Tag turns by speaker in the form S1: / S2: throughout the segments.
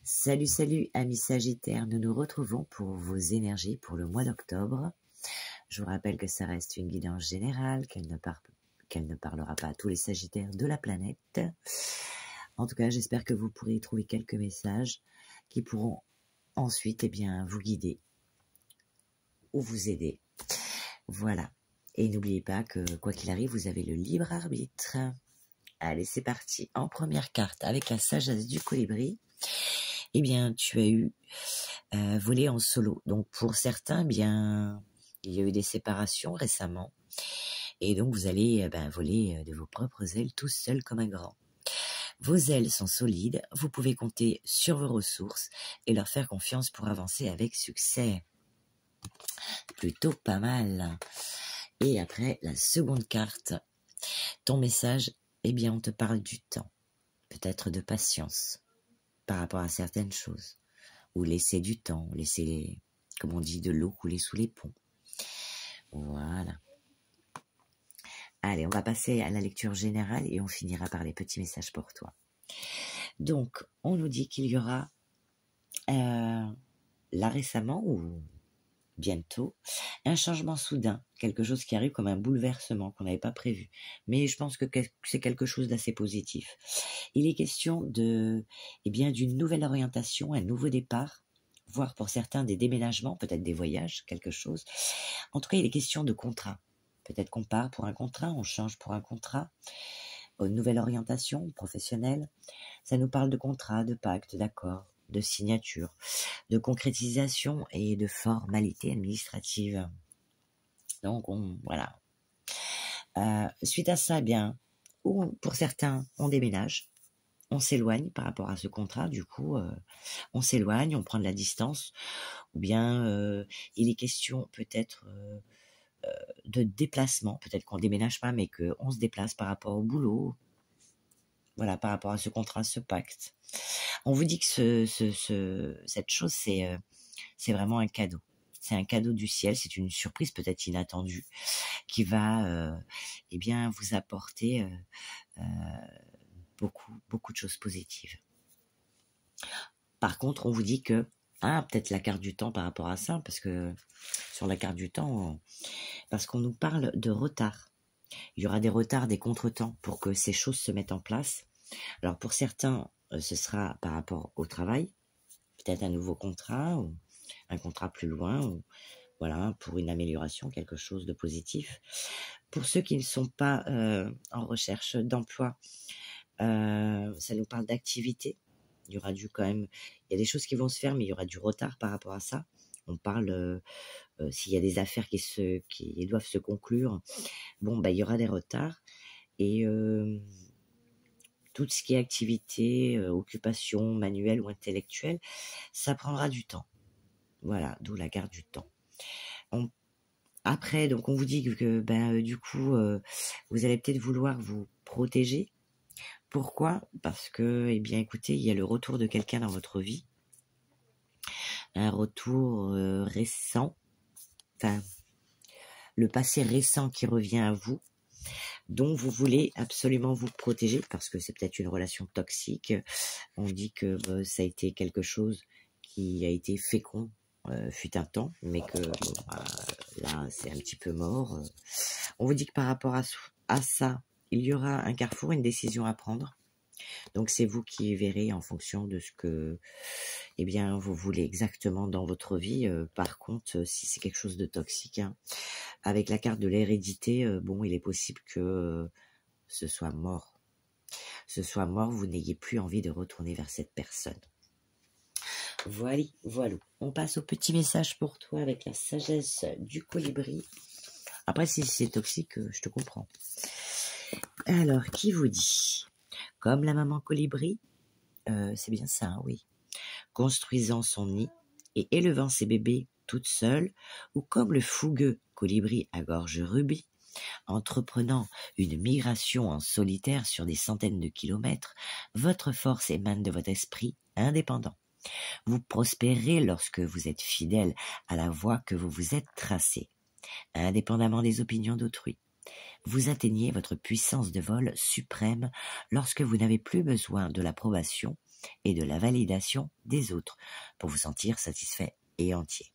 S1: Salut, salut, amis Sagittaires, nous nous retrouvons pour vos énergies pour le mois d'octobre. Je vous rappelle que ça reste une guidance générale, qu'elle ne parlera pas à tous les Sagittaires de la planète. En tout cas, j'espère que vous pourrez trouver quelques messages qui pourront ensuite vous guider ou vous aider. Voilà. Et n'oubliez pas que, quoi qu'il arrive, vous avez le libre arbitre. Allez, c'est parti. En première carte, avec la sagesse du colibri, tu as eu volé en solo. Donc, pour certains, il y a eu des séparations récemment. Et donc, vous allez voler de vos propres ailes, tous seuls comme un grand. Vos ailes sont solides, vous pouvez compter sur vos ressources et leur faire confiance pour avancer avec succès. Plutôt pas mal. Et après, la seconde carte, ton message, on te parle du temps, peut-être de patience par rapport à certaines choses, ou laisser du temps, laisser, comme on dit, de l'eau couler sous les ponts. Voilà. Allez, on va passer à la lecture générale et on finira par les petits messages pour toi. Donc, on nous dit qu'il y aura, là récemment ou bientôt, un changement soudain, quelque chose qui arrive comme un bouleversement qu'on n'avait pas prévu. Mais je pense que c'est quelque chose d'assez positif. Il est question d'une nouvelle orientation, un nouveau départ, voire pour certains des déménagements, peut-être des voyages, quelque chose. En tout cas, il est question de contrat. Peut-être qu'on part pour un contrat, on change pour un contrat, une nouvelle orientation professionnelle. Ça nous parle de contrat, de pacte, d'accord, de signature, de concrétisation et de formalités administratives. Donc, voilà. Suite à ça, pour certains, on déménage, on s'éloigne par rapport à ce contrat, du coup, on s'éloigne, on prend de la distance, ou bien il est question peut-être de déplacement, peut-être qu'on déménage pas, mais qu'on se déplace par rapport au boulot, voilà, par rapport à ce contrat, ce pacte. On vous dit que cette chose, c'est vraiment un cadeau. C'est un cadeau du ciel, c'est une surprise peut-être inattendue qui va vous apporter beaucoup de choses positives. Par contre, on vous dit que peut-être la carte du temps par rapport à ça, parce que sur la carte du temps, parce qu'on nous parle de retard. Il y aura des retards, des contretemps pour que ces choses se mettent en place. Alors pour certains, ce sera par rapport au travail, peut-être un nouveau contrat ou un contrat plus loin, ou voilà, pour une amélioration, quelque chose de positif. Pour ceux qui ne sont pas en recherche d'emploi, ça nous parle d'activité. Il y aura il y a des choses qui vont se faire, mais il y aura du retard par rapport à ça. On parle s'il y a des affaires qui doivent se conclure, il y aura des retards. Et tout ce qui est activité, occupation manuelle ou intellectuelle, ça prendra du temps. Voilà, d'où la carte du temps. Après, donc on vous dit que du coup, vous allez peut-être vouloir vous protéger. Pourquoi ? Parce que, écoutez, il y a le retour de quelqu'un dans votre vie, un retour récent, le passé récent qui revient à vous, dont vous voulez absolument vous protéger, parce que c'est peut-être une relation toxique. On dit que ça a été quelque chose qui a été fécond, fut un temps, mais que là, c'est un petit peu mort. On vous dit que par rapport à ça, il y aura un carrefour, une décision à prendre. Donc c'est vous qui verrez en fonction de ce que vous voulez exactement dans votre vie. Par contre, si c'est quelque chose de toxique, avec la carte de l'hérédité, il est possible que ce soit mort. Vous n'ayez plus envie de retourner vers cette personne. Voilà. On passe au petit message pour toi avec la sagesse du colibri. Après, si c'est toxique, je te comprends. Alors, qui vous dit ? Comme la maman colibri, c'est bien ça, oui. Construisant son nid et élevant ses bébés toute seule, ou comme le fougueux colibri à gorge rubis, entreprenant une migration en solitaire sur des centaines de kilomètres, votre force émane de votre esprit indépendant. Vous prospérez lorsque vous êtes fidèle à la voie que vous vous êtes tracée, indépendamment des opinions d'autrui. Vous atteignez votre puissance de vol suprême lorsque vous n'avez plus besoin de l'approbation et de la validation des autres pour vous sentir satisfait et entier.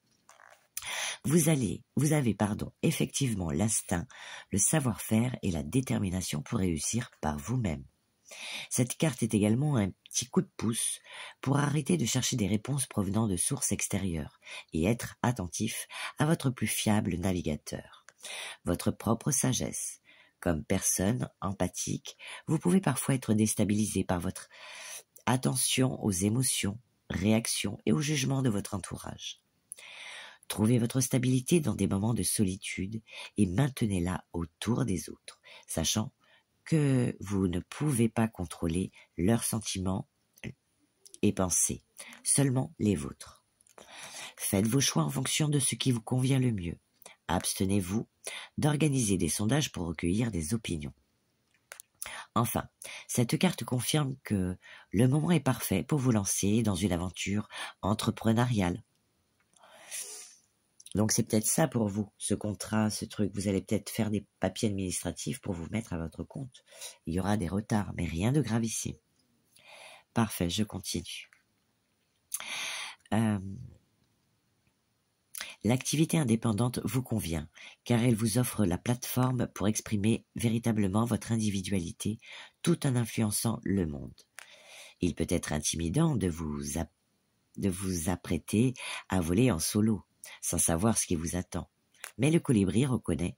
S1: Vous avez, effectivement l'instinct, le savoir-faire et la détermination pour réussir par vous-même. Cette carte est également un petit coup de pouce pour arrêter de chercher des réponses provenant de sources extérieures et être attentif à votre plus fiable navigateur, votre propre sagesse. Comme personne empathique, vous pouvez parfois être déstabilisé par votre attention aux émotions, réactions et aux jugements de votre entourage. Trouvez votre stabilité dans des moments de solitude et maintenez-la autour des autres, sachant que vous ne pouvez pas contrôler leurs sentiments et pensées, seulement les vôtres. Faites vos choix en fonction de ce qui vous convient le mieux. Abstenez-vous d'organiser des sondages pour recueillir des opinions. Enfin, cette carte confirme que le moment est parfait pour vous lancer dans une aventure entrepreneuriale. Donc c'est peut-être ça pour vous, ce contrat, ce truc. Vous allez peut-être faire des papiers administratifs pour vous mettre à votre compte. Il y aura des retards, mais rien de gravissime. Parfait, je continue. L'activité indépendante vous convient, car elle vous offre la plateforme pour exprimer véritablement votre individualité tout en influençant le monde. Il peut être intimidant de vous apprêter à voler en solo, sans savoir ce qui vous attend. Mais le colibri reconnaît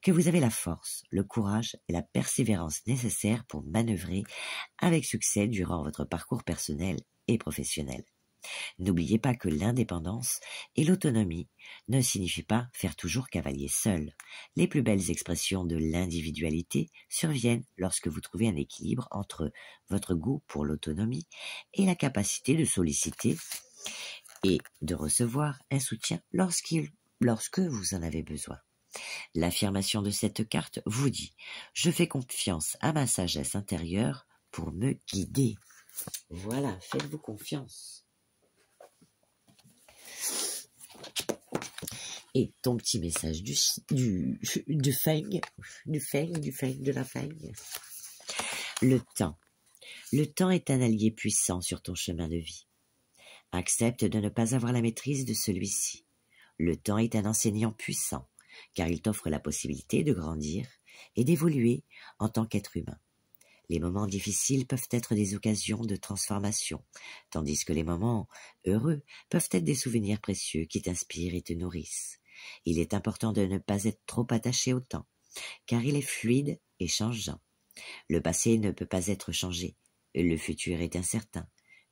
S1: que vous avez la force, le courage et la persévérance nécessaires pour manœuvrer avec succès durant votre parcours personnel et professionnel. N'oubliez pas que l'indépendance et l'autonomie ne signifient pas faire toujours cavalier seul. Les plus belles expressions de l'individualité surviennent lorsque vous trouvez un équilibre entre votre goût pour l'autonomie et la capacité de solliciter et de recevoir un soutien lorsque vous en avez besoin. L'affirmation de cette carte vous dit « Je fais confiance à ma sagesse intérieure pour me guider ». Voilà, faites-vous confiance. Et ton petit message de la Feng. Le temps. Le temps est un allié puissant sur ton chemin de vie. Accepte de ne pas avoir la maîtrise de celui-ci. Le temps est un enseignant puissant, car il t'offre la possibilité de grandir et d'évoluer en tant qu'être humain. Les moments difficiles peuvent être des occasions de transformation, tandis que les moments heureux peuvent être des souvenirs précieux qui t'inspirent et te nourrissent. Il est important de ne pas être trop attaché au temps, car il est fluide et changeant. Le passé ne peut pas être changé, le futur est incertain,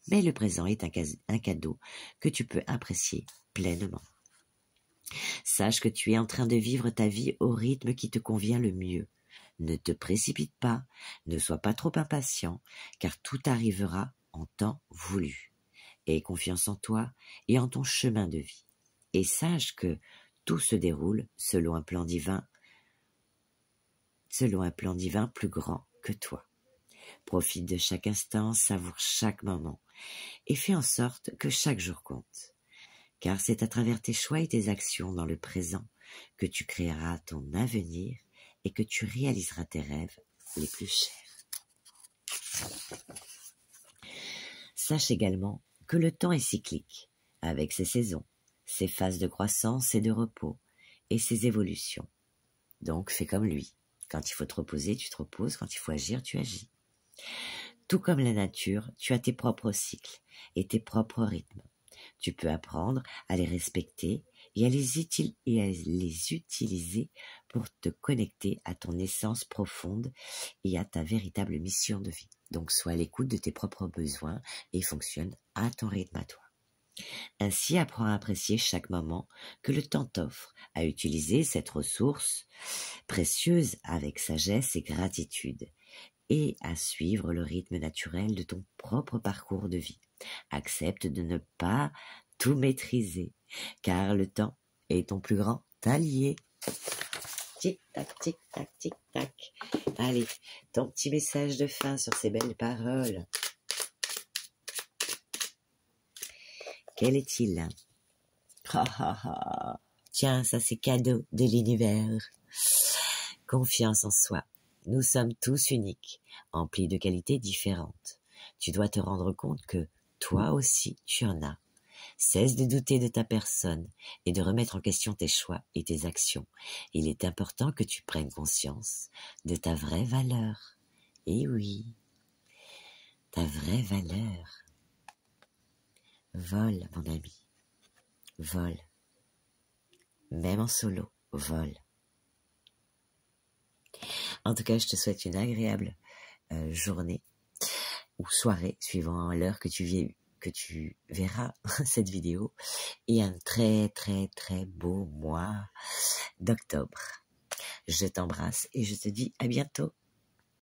S1: mais le présent est un cadeau que tu peux apprécier pleinement. Sache que tu es en train de vivre ta vie au rythme qui te convient le mieux. Ne te précipite pas, ne sois pas trop impatient, car tout arrivera en temps voulu. Aie confiance en toi et en ton chemin de vie. Et sache que tout se déroule selon un plan divin plus grand que toi. Profite de chaque instant, savoure chaque moment et fais en sorte que chaque jour compte. Car c'est à travers tes choix et tes actions dans le présent que tu créeras ton avenir et que tu réaliseras tes rêves les plus chers. Sache également que le temps est cyclique, avec ses saisons, ses phases de croissance et de repos, et ses évolutions. Donc fais comme lui. Quand il faut te reposer, tu te reposes. Quand il faut agir, tu agis. Tout comme la nature, tu as tes propres cycles et tes propres rythmes. Tu peux apprendre à les respecter et à les utiliser pour te connecter à ton essence profonde et à ta véritable mission de vie. Donc sois à l'écoute de tes propres besoins et fonctionne à ton rythme à toi. Ainsi, apprends à apprécier chaque moment que le temps t'offre, à utiliser cette ressource précieuse avec sagesse et gratitude, et à suivre le rythme naturel de ton propre parcours de vie. Accepte de ne pas tout maîtriser, car le temps est ton plus grand allié. Tic-tac, tic-tac, tic-tac. Allez, ton petit message de fin sur ces belles paroles. Quel est-il? Tiens, ça c'est cadeau de l'univers. Confiance en soi. Nous sommes tous uniques, emplis de qualités différentes. Tu dois te rendre compte que toi aussi, tu en as. Cesse de douter de ta personne et de remettre en question tes choix et tes actions. Il est important que tu prennes conscience de ta vraie valeur. Et oui, ta vraie valeur. Vole, mon ami. Vole. Même en solo, vole. En tout cas, je te souhaite une agréable journée ou soirée, suivant l'heure que tu verras cette vidéo, et un très très très beau mois d'octobre. Je t'embrasse et je te dis à bientôt.